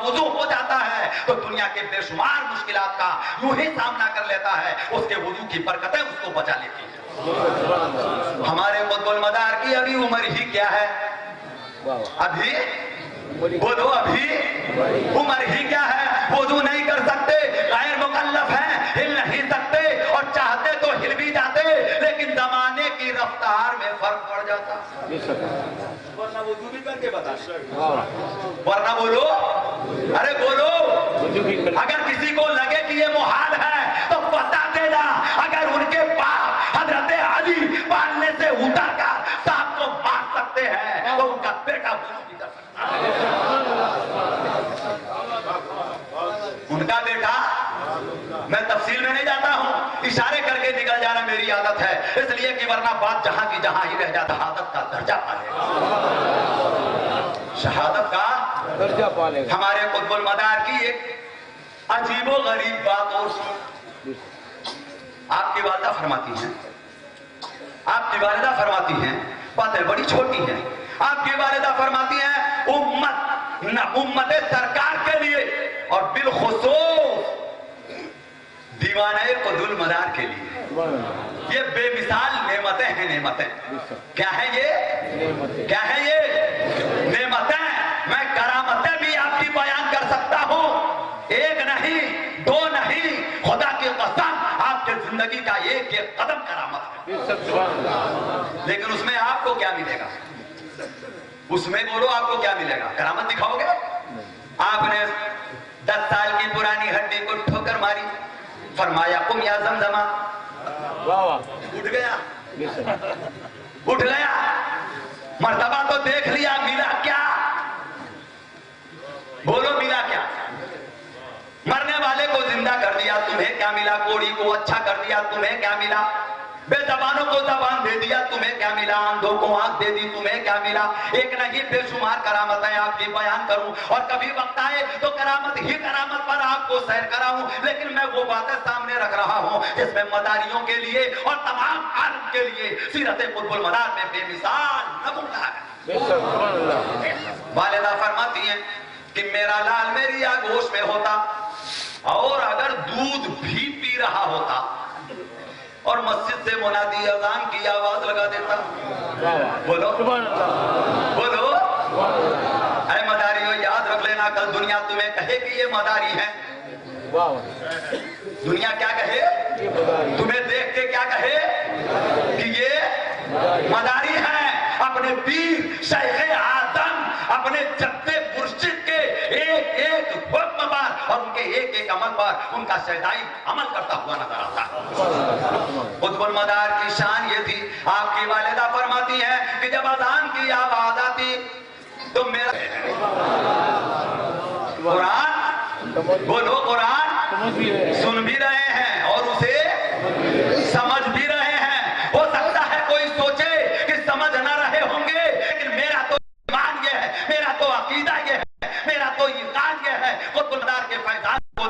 وضو ہو جاتا ہے تو دنیا کے بے شمار مشکلات کا یوں ہی سامنا کر لیتا ہے. اس کے وضو کی برکتیں اس کو بچا لیتی ہیں. ہمارے قطب المدار کی ابھی عمر ہی کیا ہے؟ ابھی بولو ابھی عمر ہی کیا ہے؟ وضو نہیں کر سکتے, غیر مکلف ہیں, ہل نہیں سکتے, اور چاہتے تو ہل بھی جاتے لیکن زمانے کی رفتار میں فرق پڑ جاتا. ورنہ وضو بھی کر کے بتا, ورنہ بولو, ارے بولو. اگر کسی کو لگے کہ یہ محال ہے تو بتا دینا, اگر ان کے باپ حضرت علی پالنے سے اتر کر سانپ کو مار سکتے ہیں تو ان کا بیٹا وضو بھی کر سکتا ہے. ان کا بیٹا, میں تفصیل میں نہیں جاتا ہوں, اشارے کر کے نکل جانا میری عادت ہے, اس لیے کہ ورنہ بات جہاں کی جہاں ہی رہ جاتا, شہادت کا درجہ پالے گا, شہادت کا درجہ پالے گا. ہمارے قطب المدار کی ایک عجیب و غریب بات اور سن. آپ کی والدہ فرماتی ہیں, آپ کی والدہ فرماتی ہیں, باتیں بڑی چھوٹی ہیں. آپ کی والدہ فرماتی ہیں امت سرکار کے لیے اور بالخصوص دیوانہ قطب المدار کے لیے یہ بے مثال نعمتیں ہیں. نعمتیں کیا ہیں یہ؟ کیا ہیں یہ نعمتیں؟ میں کرامتیں بھی آپ کی بیان کر سکتا ہوں, ایک نہیں, دو نہیں, خدا کی قسم آپ کے زندگی کا ایک ایک قدم کرامت ہے. لیکن اس میں آپ کو کیا ملے گا؟ اس میں بولو آپ کو کیا ملے گا؟ کرامت دکھاؤ گے؟ آپ نے 10 سال کی پرانی ہڈی کو ٹھوکر ماری, فرمایا قم یا زمزمہ, اٹھ گیا, اٹھ گیا. مرتبہ تو دیکھ لیا, ملا کیا؟ بولو ملا کیا؟ مرنے والے کو زندہ کر دیا, تمہیں کیا ملا؟ کوڑی کو اچھا کر دیا, تمہیں کیا ملا؟ بے زبانوں کو زبان دے دیا, تمہیں کیا ملا؟ آنکھوں کو آنکھ دے دی, تمہیں کیا ملا؟ ایک نہیں بے شمار کرامتیں آپ کی بیان کروں, اور کبھی وقت آئے تو کرامت ہی کرامت پر آپ کو سیر کراؤں, لیکن میں وہ باتیں سامنے رکھ رہا ہوں جس میں مداریوں کے لیے اور تمام عالم کے لیے سیرت قطب المدار میں بے مثال نمونہ ہے. والدہ فرماتی ہیں کہ میرا لال میری آغوش میں ہوتا, اور اگر دودھ بھی پی رہا ہوتا اور مسجد سے منادی اذان کی آواز لگا دیتا, بولو بولو, اے مداریوں یاد رکھ لینا, کل دنیا تمہیں کہے کہ یہ مداری ہے. دنیا کیا کہے؟ تمہیں دیکھ کے کیا کہے کہ یہ مداری ہے. اپنے پیر شیخ اعظم, اپنے جد مرشد کے ایک ایک حکم پر اور ان کے ایک ایک عمل پر ان کا شیدائی عمل کرتا ہوا نظر آتا. قطب المدار کی شان یہ تھی, آپ کی والدہ فرماتی ہے کہ جب اذان کی آواز آتی تو میرا قرآن, بولو قرآن سن بھی رہے ہیں اور اسے سمجھ بھی رہے ہیں. ہو سکتا ہے کوئی سوچے کہ سمجھ نہ رہے ہوں گے, لیکن میرا تو ایمان یہ ہے, میرا تو عقیدہ یہ ہے, میرا تو ایمان یہ ہے, قطب المدار کے فیضان کو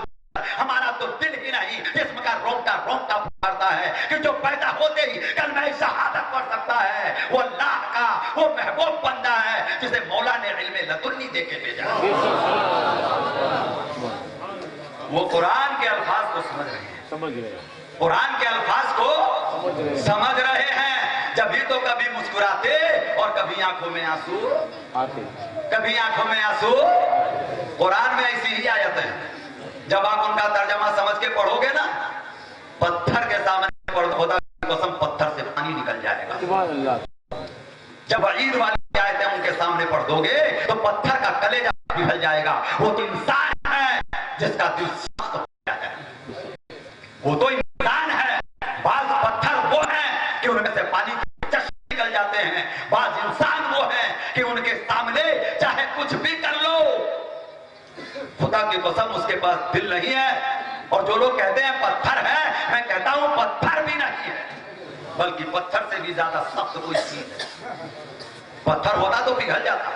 ہمارا تو دل ہی نہیں جسم کا رونگٹا رونگٹا پھرتا ہے کہ جو پیدا ہوتے ہی کلمہ شہادت پڑھ سکتا ہے وہ اللہ کا وہ محبوب بندہ ہے جسے مولا نے علم لدنی دے کے بھیجا. وہ قرآن کے الفاظ کو سمجھ رہے ہیں, قرآن کے الفاظ کو سمجھ رہے ہیں. جبھی تو کبھی مسکراتے اور کبھی آنکھوں میں آنسو آتے, کبھی آنکھوں میں آنسو. قرآن میں ایسی ہی آیت ہے, جب آپ ان کا ترجمہ سمجھ کے پڑھو گے نا, پتھر کے سامنے پڑھو, خدا کی قسم پتھر سے پانی نکل جائے گا. جب عید والی آیتیں ان کے سامنے پڑھ دو گے تو پتھر کا کلیجہ پگھل جائے گا. وہ تو انسان ہے جس کا دل سخت ہو گیا ہے, وہ تو انسان ہے. بعض پتھر وہ ہیں کہ ان میں سے پانی کے چشمے نکل جاتے ہیں, بعض انسان وہ ہیں کہ ان کے سامنے چاہے کچھ بھی کر لو, خدا کی قسم اس کے پاس دل نہیں ہے. اور جو لوگ کہتے ہیں پتھر ہے, میں کہتا ہوں پتھر بھی نہیں ہے, بلکہ پتھر سے بھی زیادہ سخت کوئی چیز ہے. پتھر ہوتا تو پگھل جاتا,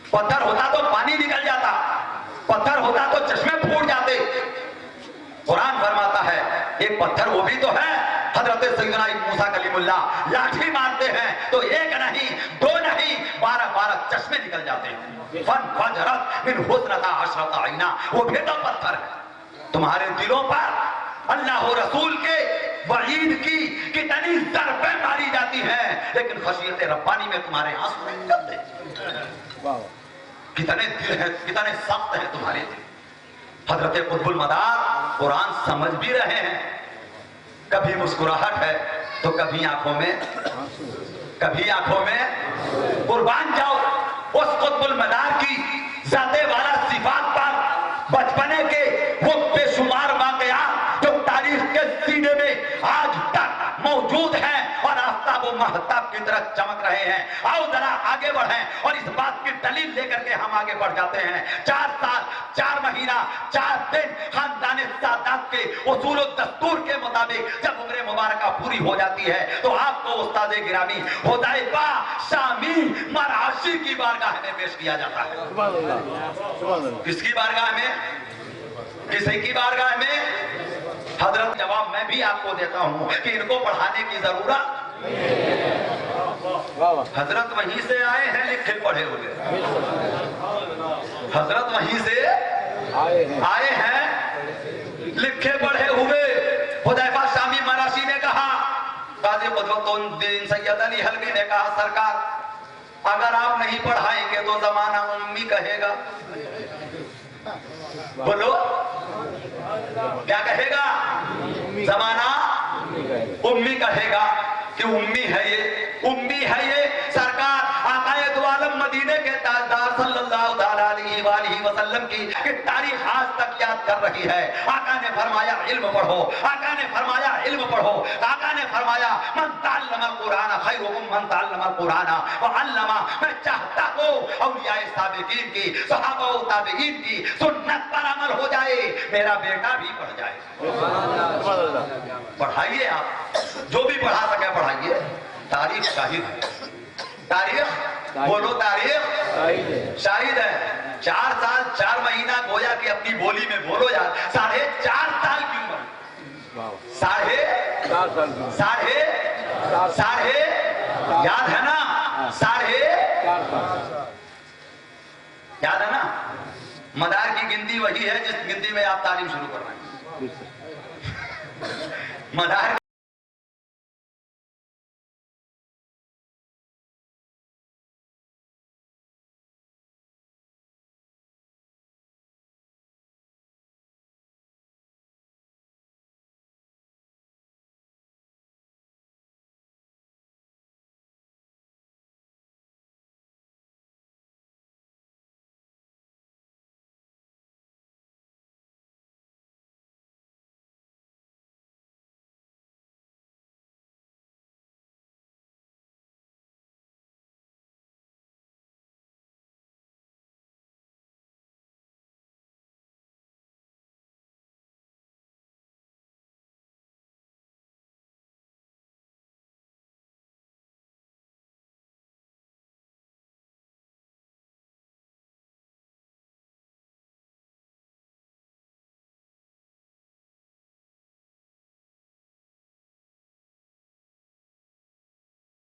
پتھر ہوتا تو پانی نکل جاتا, پتھر ہوتا تو چشمے پھوٹ جاتے. قرآن فرماتا ہے ایک پتھر وہ بھی تو ہے. حضرت سیدنا موسیٰ کلیم اللہ لاٹھی مارتے ہیں تو ایک نہیں, دو نہیں, 12 चश्मे निकल जाते हैं। फन फजरत मिन हुस्नता अशरता आईना, वो भेदा पत्थर है। तुम्हारे दिलों पर अल्लाह और रसूल के वईद की कितनी ज़रबें मारी जाती हैं, लेकिन खशियत रब्बानी में तुम्हारे आंसू नहीं निकलते। कितने दिल हैं, कितने सख्त हैं तुम्हारे दिल। हजरत कुतुबुल मदार कुरान समझ भी रहे हैं, कभी मुस्कुराहट है तो कभी आंखों में कुर्बान जाओ उस कुतुबुल मदार की जाते वाला सिफात पर। बचपने के वो बेशुमार वाकयात जो तारीख के सीने में आज तक मौजूद हैं और आफ्ताब व महताब की तरह चमक रहे हैं। आओ जरा आगे बढ़ें और इस बात की दलील लेकर के हम आगे बढ़ जाते हैं। 4 साल 4 महीना 4 दिन खानदान सादात के उसूल और दस्तूर के मुताबिक जब उम्र मुबारका पूरी हो जाती है तो आपको उस्ताद गिरामी हुदैफा शामी मराशी की बारगाह में पेश किया जाता है। किसकी बारगाह में? किसी की बारगाह में? हजरत जवाब मैं भी आपको देता हूं कि इनको पढ़ाने की जरूरत, हजरत वहीं से आए हैं लिखे पढ़े हुए, हजरत वहीं से आए हैं लिखे पढ़े हुए। हुदैफा शामी मराशी ने कहा, काजी कुतुबुद्दीन सैयद अली हलवी ने कहा, सरकार अगर आप नहीं पढ़ाएंगे तो जमाना उम्मी कहेगा। बोलो क्या कहेगा? जमाना उम्मी कहेगा कि उम्मी है ये सरकार आकाए दो आलम मदीने के ताजदार सल्लल्लाहु अलैहि वसल्लम की तारीख आज तक याद कर रही है। आका ने फरमाया इल्म पढ़ो, आका ने फरमाया इल्म पढ़ो, आका ने फरमाया मन तअल्लमल कुरान खैरुकुम मन तअल्लमल कुरान व अल्लमा। मैं चाहता हूं औलियाए साबिकीन की, सहाबा व ताबीईन की सुन्नत पर अमल हो जाए, मेरा बेटा भी पढ़ जाए। पढ़ाइए, आप जो भी पढ़ा सके पढ़ाइए। तारीख शाहिद है, तारीख बोलो, तारीख शाहिद है। 4 साल 4 महीना गोया कि अपनी बोली में बोलो यार, 4.5 साल की उम्र, साढ़े याद है ना? याद है ना? मदार की गिनती वही है जिस गिनती में आप तालीम शुरू कर रहे हैं। मदार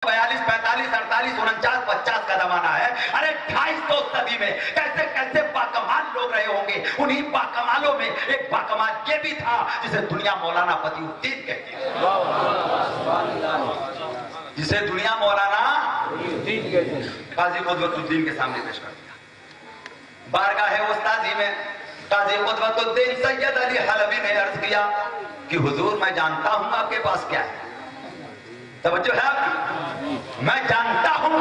42, 45, 48, 49, 50 का जमाना है। अरे 250 सदी में कैसे कैसे बाकमाल लोग रहे होंगे। उन्हीं बाकमालों में एक बाकमाल ये भी था जिसे दुनिया मौलाना बदिउद्दीन कहती है, जिसे दुनिया मौलाना काजी कुतुबुद्दीन के सामने पेश कर दिया। बारगाह उस्तादी में काजी कुतुबुद्दीन सैयद अली हलवी ने अर्ज किया कि हुजूर मैं जानता हूं आपके पास क्या है। तवज्जो है आपकी? मैं जानता हूं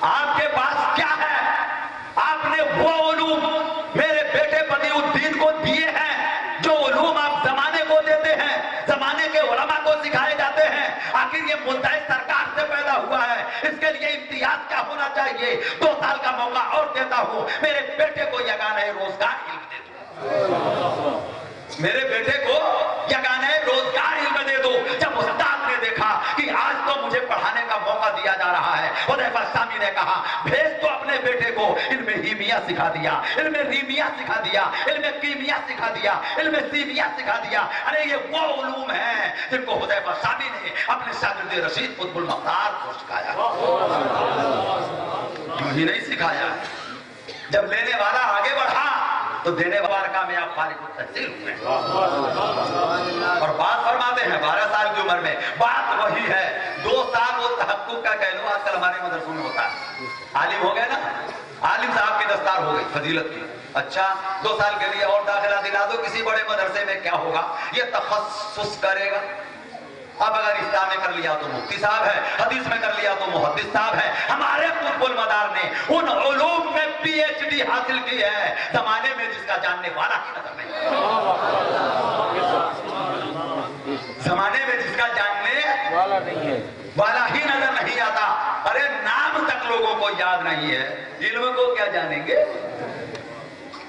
आपके पास क्या है। आपने वो उलूम मेरे बेटे बदिउद्दीन को दिए हैं जो उलूम आप जमाने को देते हैं, जमाने के उलमा को सिखाए जाते हैं। आखिर ये मुद्दा सरकार से पैदा हुआ है, इसके लिए इम्तियाज क्या होना चाहिए? 2 साल का मौका और देता हूं, मेरे बेटे को यगाने रोजगार इल्म दे दो, मेरे बेटे को यगाने रोजगार इल्म दे दो। जब उस्ताद ने देखा कि आज तो मुझे पढ़ाने का मौका दिया जा रहा है, हुदैफा शामी ने कहा भेज तो अपने बेटे को। इल्म हीमिया सिखा दिया, इल्म रीमिया सिखा दिया, इल्म कीमिया सिखा दिया, इल्म सीमिया सिखा दिया। अरे ये वो उलूम हैं जिनको हुदैफा शामी ने अपने शागिर्द रशीद कुतुबुल मख्तार को सिखाया। यूं ही नहीं सिखाया। जब लेने वाला आगे बढ़ा तो देने वाला कामयाब फारिग तहसील हुए। और बात फरमाते हैं 12 साल की उम्र में, बात वही है। 2 साल वो तहक्कुक का कह लो, आजकल हमारे मदरसों में होता है। आलिम हो गए ना, आलिम साहब की दस्तार हो गई फजीलत की। अच्छा 2 साल के लिए और दाखिला दिला दो किसी बड़े मदरसे में, क्या होगा? ये तखस्सुस करेगा। अब अगर इस्लाम में कर लिया तो मुफ्ती साहब है, हदीस में कर लिया तो मुहद्दिस साहब है। हमारे कुतुबुल मदार ने उन उलूम में पीएचडी हासिल की है जमाने में जिसका जानने वाला ही नजर नहीं, जमाने में जिसका जानने वाला ही नजर नहीं आता। अरे नाम तक लोगों को याद नहीं है, इल्म को क्या जानेंगे?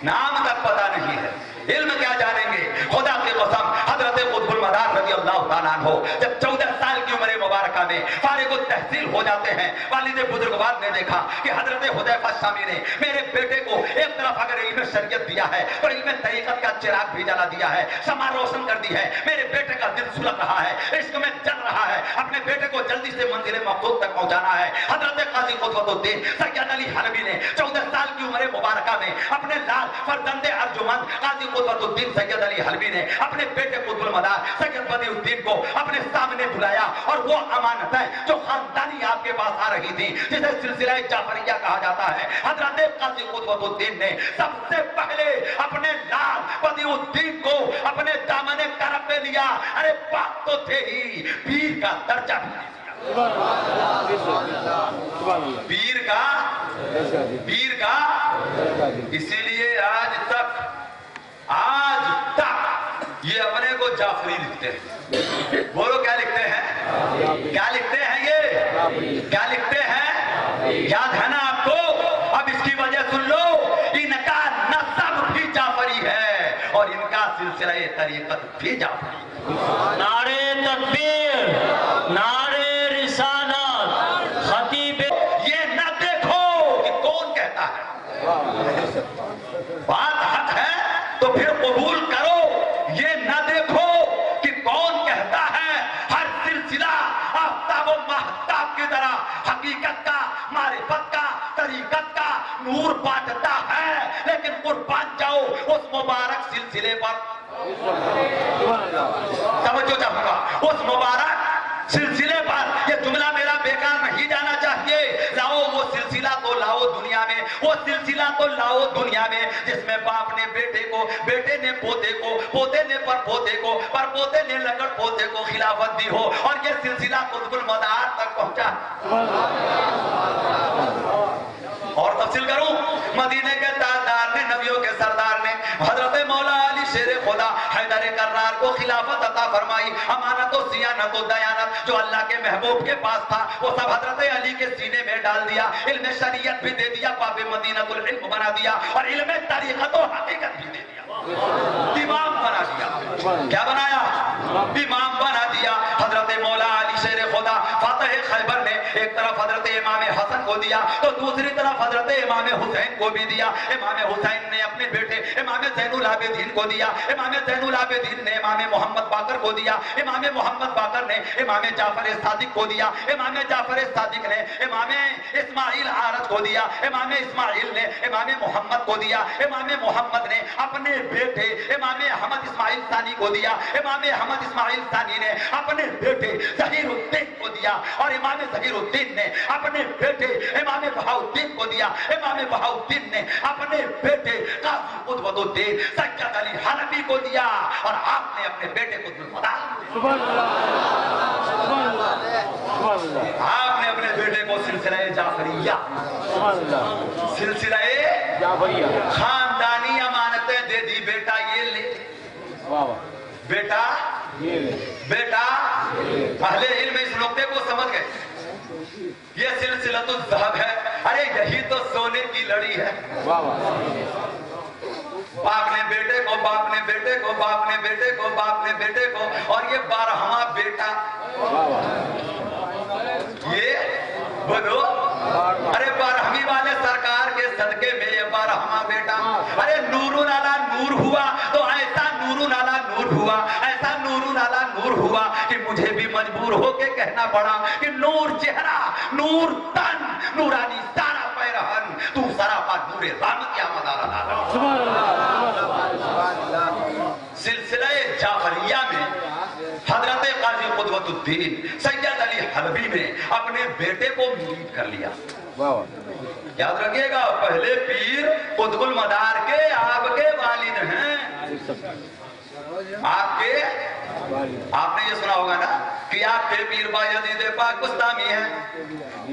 नाम तक पता नहीं है, इल्म क्या जानेंगे? खुदा की कसम हजरत कुतुबुल मदार रज़ी अल्लाह तआला अन्हु जब 14 साल की उम्र मुबारका में फारिगुत तहसील हो जाते हैं, वालिद बुजुर्गवार ने देखा कि हजरत हुदैफा शामी ने मेरे बेटे को एक तरफ अगर इल्म शरीयत दिया है तो इल्म तरीकत का चिराग भी जला दिया है, समा रोशन कर दी है। मेरे बेटे का दिल सुलग रहा है, इश्क में जल रहा है, अपने बेटे को जल्दी से मंजिल मक़सूद तक पहुंचाना है। हजरत काजी कुतुबुद्दीन सैयद अली हलवी ने 14 साल की उम्र मुबारका में अपने लाल फरजंदे अर्जुमंद काजी कुतुबुद्दीन सैयद अली हलवी ने अपने बेटे कुतुबुल मदार सैयद बदिउद्दीन को अपने सामने बुलाया और वो अमानत है जो खानदानी आपके पास आ रही थी, जिसे सिलसिला जाफरिया कहा जाता है, हजरत काजी कुतुबुद्दीन ने सबसे पहले अपने लाल बदिउद्दीन को अपने दामने करम में लिया। अरे बात तो थे ही, पीर का दर्जा भी दिया। पीर का इसीलिए आज तक ये अपने को जाफरी लिखते हैं। बोलो क्या लिखते हैं? क्या लिखते हैं? ये क्या लिखते हैं? याद है ना आपको? अब इसकी वजह सुन लो, इनका नस्ब भी जाफरी है और इनका सिलसिला तरीकत भी जाफरी। नारे तकबीर, नारे रिसालत, खतीब। ये न देखो कि कौन कहता है, बात हक है तो फिर कबूल करो। ये न देखो कि कौन कहता है। हर सिलसिला आफ्ताब और महताब की तरह हकीकत का, मारिफत का, तरीकत का नूर बांटता है, लेकिन कुर्बान जाओ उस मुबारक सिलसिले पर। समझो चाहूंगा, उस मुबारक सिलसिले पर। ये जुमला मेरा बेकार नहीं जाना चाहिए। लाओ वो सिलसिला तो लाओ दुनिया में, वो सिलसिला तो लाओ दुनिया में जिसमें बाप ने बेटे को, बेटे ने पोते को, पोते ने परपोते को, परपोते ने लकड़ पोते को खिलाफत दी हो और ये सिलसिला कुतुबुल मदार तक पहुंचा। और तफसील करूं, मदीने के ताजदार ने, नबियों के सरदार ने हजरत मौला अली शेर खुदा हैदर कर्रार को खिलाफत अता फरमाई। अमानत और सियानत और दयानत जो अल्लाह के महबूब के पास था वो सब हजरत अली के सीने में डाल दिया। इल्म शरीयत भी दे दिया, बाबे मदीनतुल इल्म बना दिया और इल्म तरीकत और हकीकत भी दे दिया। इमाम बना दिया। क्या बनाया? इमाम बना दिया। हजरत मौला अली शेर खुदा फातह खैबर ने एक तरफ हजरत इमाम हसन को दिया तो दूसरी तरफ हजरत इमाम हुसैन को भी दिया। इमाम हुसैन ने अपने बेटे इमाम ज़ैनुल आबिदीन को दिया। इमाम ज़ैनुल आबिदीन ने इमाम मोहम्मद बाकर को दिया। इमाम मोहम्मद बाकर ने इमाम जाफर सादिक को दिया। इमाम जाफर सादिक ने इमाम इस्माइल आरज को दिया। इमाम इस्माइल ने इमाम मोहम्मद को दिया। इमाम मोहम्मद ने अपने बेटे इमाम अहमद इस्माइल सानी को दिया। इमाम अहमद इस्माइल सानी ने अपने बेटे ज़हीरुद्दीन को दिया और इमाम ज़हीरुद्दीन ने अपने बेटे इमाम बहाउद्दीन को दिया। इमाम बहाउद्दीन ने अपने बेटे काजी कुतुबुद्दीन सैयद अली हलवी को दिया और आपने अपने बेटे को आपने अपने बेटे को सिलसिला जाफरिया, सिलसिला खानदानी अमानतें दे दी। बेटा ये ले, बेटा बेटा पहले इल्म इस नुक्ते को समझ गए। ये सिलसिला तो ज़हब है। अरे यही तो सोने की लड़ी है। बाप ने बेटे को, बाप ने बेटे को, बाप ने बेटे को, बाप ने बेटे को और ये 12वां बेटा। ये बोलो, अरे 12वीं वाले सरकार के सदके में ये 12वां बेटा। अरे नूरू नाला नूर हुआ तो ऐसा नूरू नाला नूर हुआ, ऐसा नूरू नाला नूर हुआ कि मुझे भी मजबूर होके कहना पड़ा कि नूर चेहरा, नूर तन, नूरानी सारा पैरा الدین سید علی حلبی نے اپنے بیٹے کو مرید کر لیا. یاد رکھیے گا پہلے پیر قطب المدار کے آپ کے والد ہیں. آپ کے آپ نے یہ سنا ہوگا نا کہ آپ کے پیر بایزید پاک بستامی ہیں.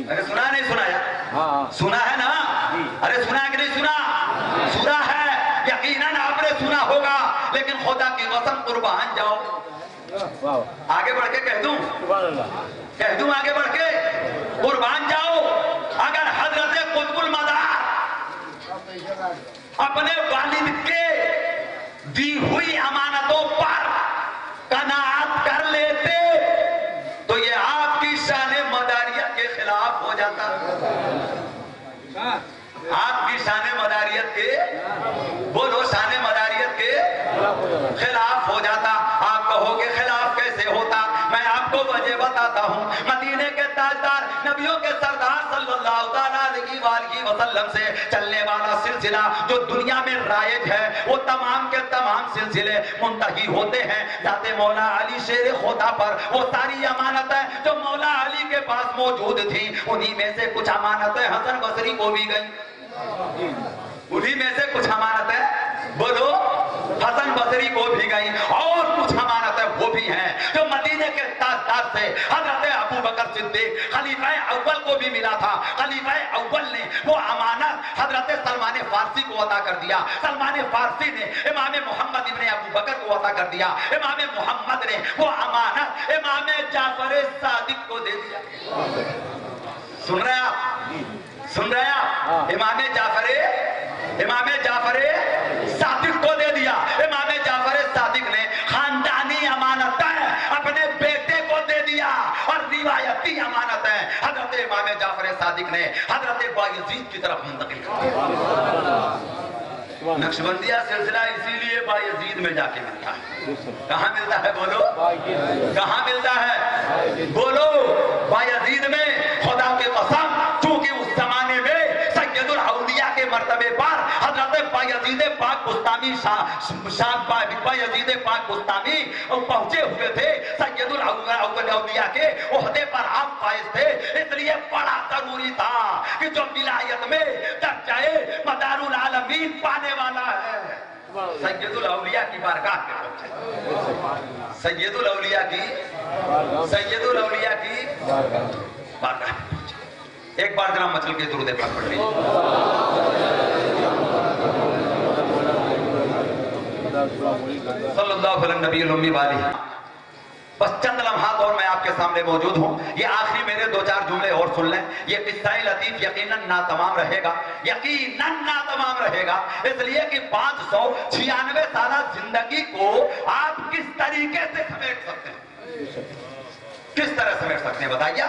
ارے سنا نہیں سنایا؟ سنا ہے نا؟ ارے سنا کہ نہیں سنا؟ سنا ہے یقیناً آپ نے سنا ہوگا. لیکن خدا کی قسم قربان جاؤ آگے بڑھ کے کہہ دوں آگے بڑھ کے قربان جاؤ اگر حضرت قطب المدار اپنے والد کے دی ہوئی امانتوں پر قناعت کر لیتے تو یہ آپ کی شان مداریت کے خلاف ہو جاتا. آپ کی شان مداریت کے بولو شان مداریت کے خلاف ہو جاتا. آپ کہو گے خلاف کیسے ہوتا؟ میں آپ کو وجہ بتاتا ہوں. مدینے کے تاجدار نبیوں کے سردار صلی اللہ علیہ وسلم سے چلنے والا سلسلہ جو دنیا میں رائج ہے وہ تمام کے تمام سلسلے منتہی ہوتے ہیں ذات مولا علی شیر خدا پر. وہ ساری امانتیں جو مولا علی کے پاس موجود تھیں انہی میں سے کچھ امانتیں حسن بصری کو بھی گئیں. انہی میں سے کچھ امانتیں بولو حسن بصری کو بھی گئی اور کچھ امانتیں وہ بھی ہیں جو مدینے کے تاجدار سے حضرت ابو بکر صدیق خلیفہ اول کو بھی ملا تھا. خلیفہ اول نے وہ امانت حضرت سلمان فارسی کو عطا کر دیا. سلمان فارسی نے امام محمد ابن ابو بکر کو عطا کر دیا. امام محمد نے وہ امانت امام جعفر صادق کو دے دیا. سن رہے آپ؟ سن رہے آپ؟ امام جعفر صادق کو دے دیا. امام جعفر صادق نے خاندانی امانتیں اپنے بیٹے کو دے دیا اور روایتی امانتیں حضرت امام جعفر صادق نے حضرت بایزید کی طرف منتقل کر دیا. نقشبندیہ سلسلہ اسی لیے بایزید میں جا کے ملتا ہے. کہاں ملتا ہے بولو؟ کہاں ملتا ہے بولو؟ بایزید میں. خدا کے قسم چونکہ اس زمانے میں سید الاولیاء کے مرتبے پر حضرت بایزید پاک بستامی بایزید پاک بستامی پہنچے ہوئے تھے. سید الاولیاء کے عہدے پر آپ فائز تھے اس لیے بڑا ضروری تھا کہ جو ولایت میں درجۂ مدار العالمین پانے والا ہے سید الاولیاء کی بارگاہ کے پہنچے. سید الاولیاء کی بارگاہ کے پہنچے. ایک بار جناب مچل کے درود پاک پڑھ لیجیے. صلی اللہ علیہ نبی الامی والہ. بس چند لمحات اور میں آپ کے سامنے موجود ہوں. یہ آخری میرے دو چار جملے اور سن لیں. یہ قصہ لطیف یقیناً ناتمام رہے گا. یقیناً ناتمام رہے گا اس لیے کہ 596 سالہ زندگی کو آپ کس طریقے سے سمیٹ سکتے ہیں؟ کس طرح سمیٹ سکتے ہیں بتائیے.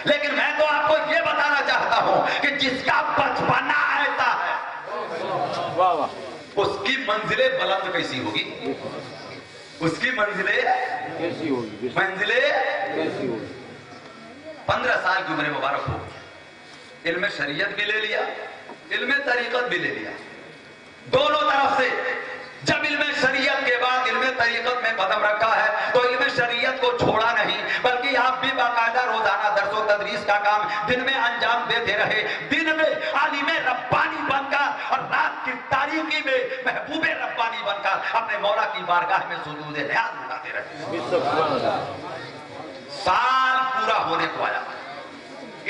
لیکن میں تو آپ کو یہ بتانا چاہتا ہوں کہ جس کا بچپنا ایسا ہے اس کی منزلیں بلند کیسی ہوگی؟ اس کی منزلیں 15 سال کی عمر مبارک ہو. علم شریعت بھی لے لیا, علم طریقت بھی لے لیا. دونوں طرف سے جب علم شریعت کے بعد علم طریقت میں قدم رکھا ہے تو علم شریعت کو چھوڑا نہیں بلکہ آپ بھی باقاعدہ روزانہ درس و تدریس کا کام دن میں انجام دیتے رہے. دن میں عالم ربانی بن کر اور رات کی تاریکی میں محبوب ربانی بن کر اپنے مولا کی بارگاہ میں سجود نیاز اٹھاتے رہے. سال پورا ہونے کو آیا.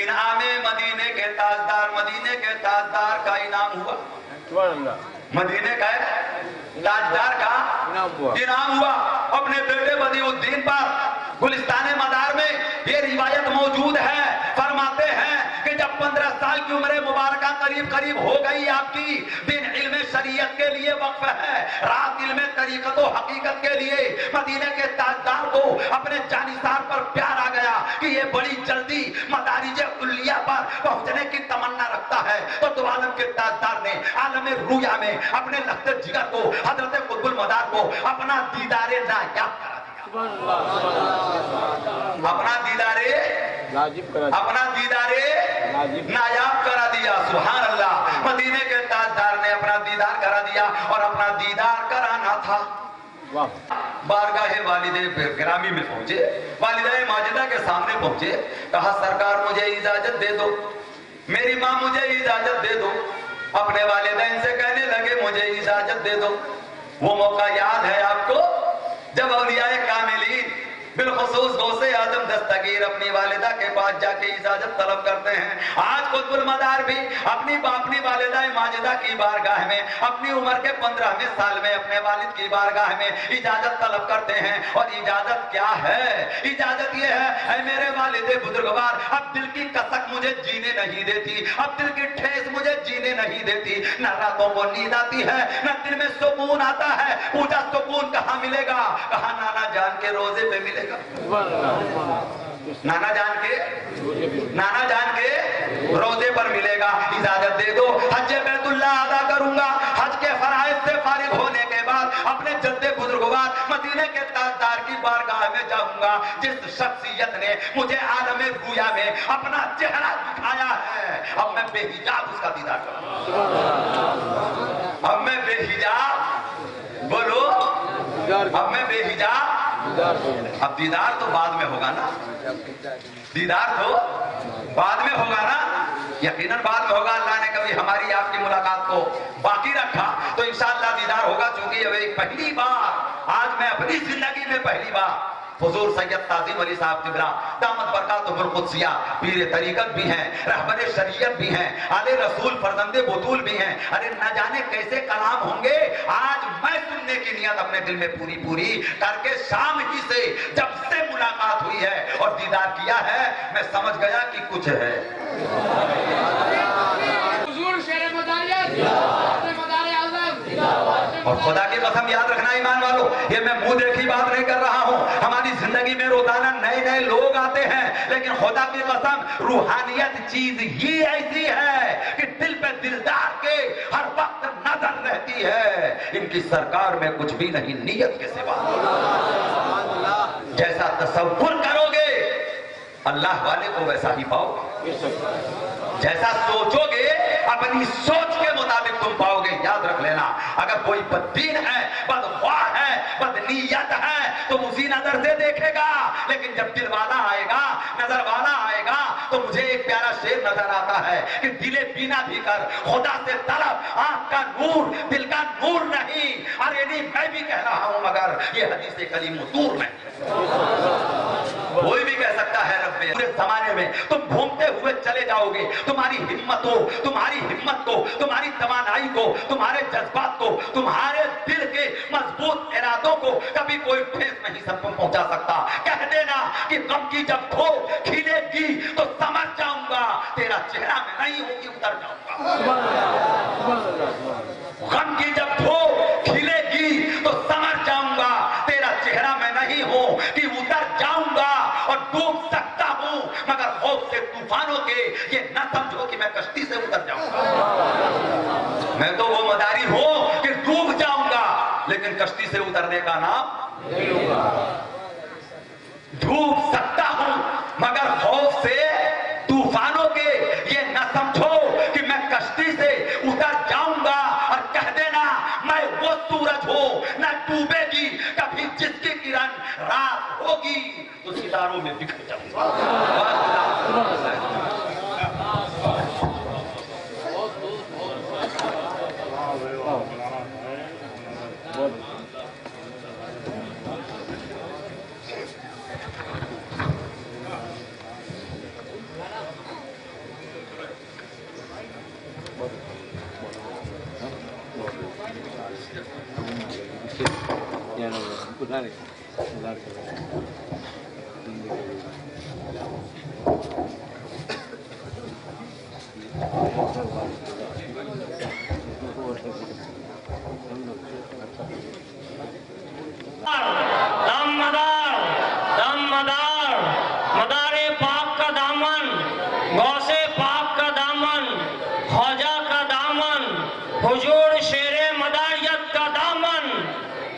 انعام مدینے کے تاجدار کا انعام ہوا. مدینے کا تاجدار کا انعام ہوا اپنے بیٹے بدیع الدین پر. گلستان مدار میں یہ روایت موجود ہے. فرماتے ہیں کہ جب 15 سال کی عمر مبارکہ قریب ہو گئی آپ کی, دن علم شریعت کے لیے وقف ہے, رات علم طریقت و حقیقت کے لیے. مدینے کے تاجدار کو اپنے جانثار پر پیار آ گیا کہ یہ بڑی جلدی مدارج علیہ پر پہنچنے کی تمنا رکھتا ہے. تو دو عالم کے تاجدار نے عالم رویا میں اپنے لخت جگر کو حضرت قطب المدار کو اپنا دیدار نایاب کرا دیا. اپنا دیدار نایاب کرا دیا. سبحان اللہ. مدینے کے تاجدار نے اپنا دیدار کرا دیا اور اپنا دیدار کرانا تھا बारगाहे वालिदे गिरामी में पहुंचे, वालिदाए माजिदा के सामने पहुंचे, कहा सरकार मुझे इजाजत दे दो, मेरी माँ मुझे इजाजत दे दो। अपने वालिदैन से कहने लगे मुझे इजाजत दे दो। वो मौका याद है आपको जब औलियाए कामिलीन बिलखुसूस गौसे आजम दस्तगीर अपनी वालिदा के पास जाके इजाजत तलब करते हैं। आज कुतुबुल मदार भी अपनी वालिदा माजिदा की बारगाह में अपनी उम्र के 15वें साल में अपने वालिद की बारगाह में इजाजत तलब करते हैं। और इजाजत क्या है? इजाजत ये है, ऐ मेरे वालिदे बुजुर्गवार, अब दिल की कसक मुझे जीने नहीं देती, अब दिल की ठेस मुझे जीने नहीं देती, न रातों को नींद आती है, न दिल में सुकून आता है। पूछा सुकून कहाँ मिलेगा? कहा नाना जान के रोजे पे मिलेगा। नाना जान के रोजे पर मिलेगा। इजाजत दे दो, हज बैतुल्ला अदा करूंगा, हज के फराइज से फारिग होने के बाद अपने जद्दे बुजुर्गवार मदीने के ताजदार की बारगाह में जाऊंगा। जिस शख्सियत ने मुझे आलमे गुया में अपना चेहरा दिखाया है, अब मैं बेहिजाब उसका दीदार करूंगा। अब मैं बेहिजाब, बोलो, अब मैं बेहिजाब। अब दीदार तो बाद में होगा ना, दीदार तो बाद में होगा ना, यकीनन बाद में होगा। अल्लाह ने कभी हमारी आपकी मुलाकात को बाकी रखा तो इंशाअल्लाह दीदार होगा। चूंकि अब एक पहली बार, आज मैं अपनी जिंदगी में पहली बार हुजूर सैयद ताज़ीम अली साहब किबला दामत बरकातुहुल कुद्सिया पीर तरीकत भी हैं, रहबर शरीयत भी हैं, आले रसूल फरजंदे बतूल भी हैं। अरे न जाने कैसे कलाम होंगे। आज मैं सुनने की नियत अपने दिल में पूरी करके शाम ही से जब से मुलाकात हुई है और दीदार किया है, मैं समझ गया कि कुछ है। हुजूर शेर और खुदा की कसम याद रखना ईमान वालों, ये मैं मुंह देखी बात नहीं कर रहा हूँ। हमारी जिंदगी में रोजाना नए लोग आते हैं, लेकिन खुदा की कसम रूहानियत चीज ही ऐसी है कि दिल पे दिलदार के हर वक्त नजर रहती है। इनकी सरकार में कुछ भी नहीं नियत के सिवा। जैसा तसव्वुर करोगे अल्लाह वाले को वैसा ही पाओगे, जैसा सोचोगे अपनी सोच के मुताबिक तुम पाओगे। याद रख लेना, अगर कोई बददीन है, बदख्वाह है, बदनीयत है तो उसी नजर से देखेगा, लेकिन जब दिल वाला आएगा, नजर वाला आएगा तो मुझे एक प्यारा शेर नजर आता है कि दिले बीना भी कर खुदा से तलब, आंख का नूर दिल का नूर नहीं। अरे नहीं, मैं भी कह रहा हूं मगर ये हदीस कलीम दूर नहीं। कोई भी कह सकता है रब्बे, पूरे जमाने में तुम घूमते हुए चले जाओगे, तुम्हारी हिम्मत को, तुम्हारी तवानाई को, तुम्हारे जज्बात को, तुम्हारे दिल के मजबूत इरादों को कभी कोई ठेस नहीं सब पहुंचा सकता। कह देना कि गम की जब खो खिलेगी तो समझ जाऊंगा, तेरा चेहरा में नहीं होगी उतर जाऊंगा। गम की जब खो खिलेगी तो समझ जाऊंगा, तेरा चेहरा में नहीं हो कि उतर जाऊंगा। और डूब सकता हूं मगर खौफ से तूफानों के ये न समझो कि मैं कश्ती से उतर जाऊंगा। मैं तो वो मदारी हूं कि डूब जाऊंगा, लेकिन कश्ती से उतरने का नाम नहीं होगा। डूब सकता हूं मगर खौफ से तूफानों के ये न समझो कि मैं कश्ती से उतर जाऊंगा। और कह देना मैं वो सूरज हूं न डूबेगी कभी, जिसकी किरण रात होगी तो सितारों में बिखर जाऊंगा। मदारे पाक का दामन, गौसे पाक का दामन, ख्वाजा का दामन, हुजूर शेरे मदारियत का दामन,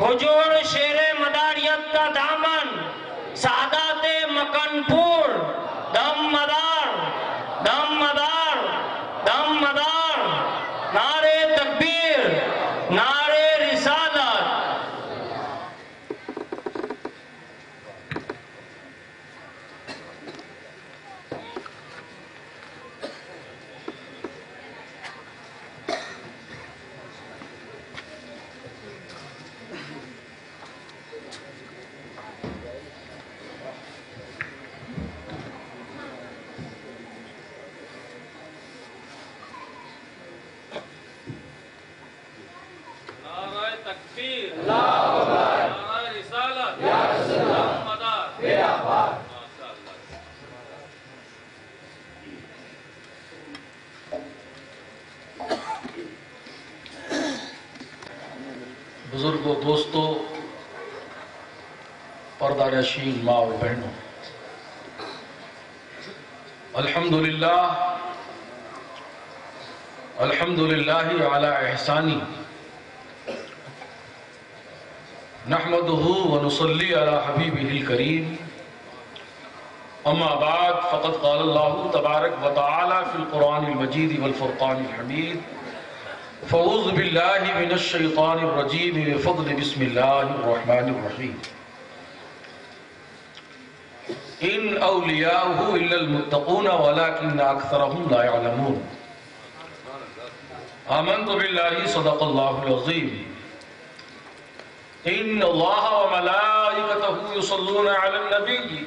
हुजूर शेरे मदारियत का दामन, सादाते मकनपुर, दम मदार, दम मदार, दम मदार, नारे तकबीर, नारे रिसालत। بزرگوں، دوستوں، پردہ نشین ماں اور بہنوں، الحمدللہ علی احسانی نحمدہ ونصلی علی حبیبہ الکریم، اما بعد فقد قال اللہ تبارک و تعالی فی القرآن المجید والفرقان الحمید، فاعوذ باللہ من الشیطان الرجیم بفضل بسم اللہ الرحمن الرحیم، ان اولیاؤہ الا المتقون ولکن اکثرهم لا يعلمون۔ آمنت باللہ صدق اللہ العظیم، ان اللہ وملائکتہ یصلون علی النبی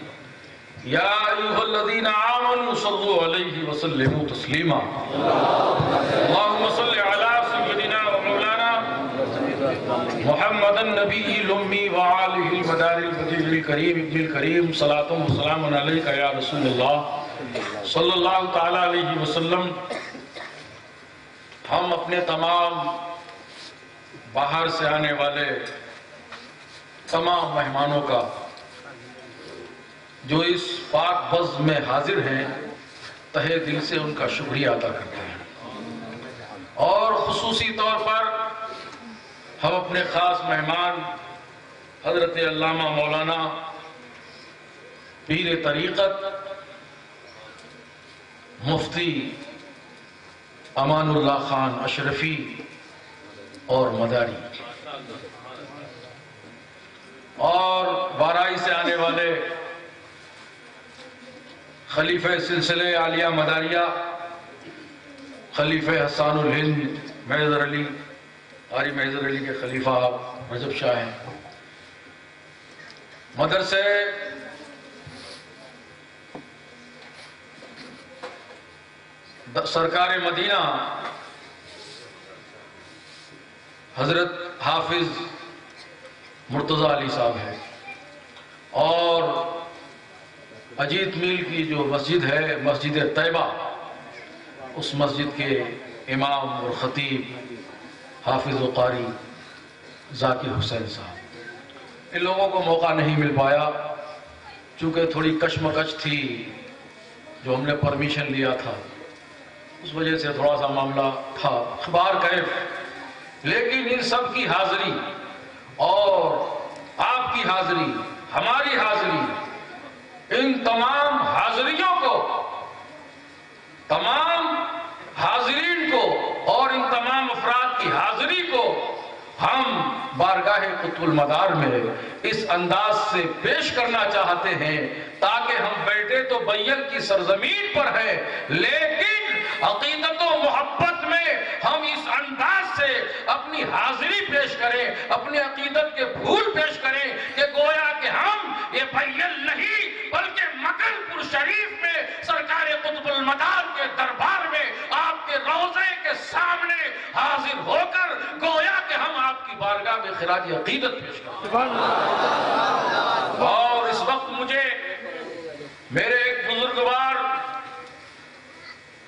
یا ایہا الذین آمنوا صلوا علیہ وسلموا تسلیما۔ اللہم صل علی سیدنا ومولانا محمد النبی الامی وآلہ المدار البدیع الکریم ابن الکریم، صلاۃ و سلام علیک یا رسول اللہ صلی اللہ تعالی علیہ وسلم۔ ہم اپنے تمام باہر سے آنے والے تمام مہمانوں کا جو اس پاک بزم میں حاضر ہیں تہہ دل سے ان کا شکریہ ادا کرتے ہیں، اور خصوصی طور پر ہم اپنے خاص مہمان حضرت علامہ مولانا پیر طریقت مفتی امان اللہ خان اشرفی اور مداری، اور بارائی سے آنے والے خلیفہ سلسلے عالیہ مداریہ خلیفہ حسان الہند محضر علی قاری محضر علی کے خلیفہ رجب شاہ ہیں، مدرسے سرکار مدینہ حضرت حافظ مرتضیٰ علی صاحب ہے، اور اجیت میل کی جو مسجد ہے مسجد طیبہ، اس مسجد کے امام اور خطیب حافظ و قاری ذاکر حسین صاحب۔ ان لوگوں کو موقع نہیں مل پایا چونکہ تھوڑی کشمکش تھی، جو ہم نے پرمیشن لیا تھا اس وجہ سے تھوڑا سا معاملہ تھا اخبار کیف، لیکن ان سب کی حاضری اور آپ کی حاضری، ہماری حاضری، ان تمام حاضریوں کو، تمام حاضرین کو اور ان تمام افراد کی حاضری کو ہم بارگاہ قطب المدار میں اس انداز سے پیش کرنا چاہتے ہیں تاکہ ہم بیٹھے تو بیت کی سرزمین پر ہیں، لیکن عقیدت و محبت میں ہم اس انداز سے اپنی حاضری پیش کریں، اپنی عقیدت کے پھول پیش کریں کہ گویا کہ ہم یہ بیت نہیں بلکہ مکن پور شریف میں سرکار قطب المدار کے دربار میں آپ کے روضے کے سامنے حاضر ہو کر گویا کہ ہم آپ کی بارگاہ میں خراج عقیدت پیش کریں۔ اور اس وقت مجھے میرے ایک بزرگوار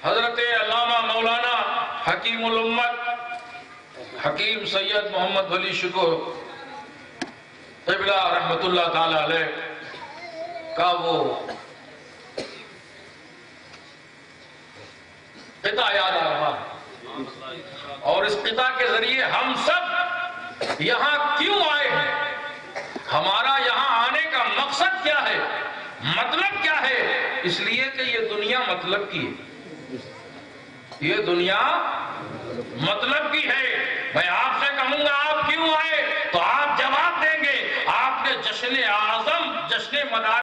حضرت علامہ مولانا حکیم الامت حکیم سید محمد ولی شکر قبلہ رحمت اللہ تعالی علیہ کا وہ قطع یاد آ رہا ہے، اور اس قطع کے ذریعے ہم سب یہاں کیوں آئے ہیں، ہمارا یہاں آنے کا مقصد کیا ہے، مطلب کیا ہے، اس لیے کہ یہ دنیا مطلب کی ہے، یہ دنیا مطلب کی ہے۔ میں آپ سے کہوں گا آپ کیوں آئے تو آپ جواب دیں گے، آپ نے جشن اعظم جشن مدار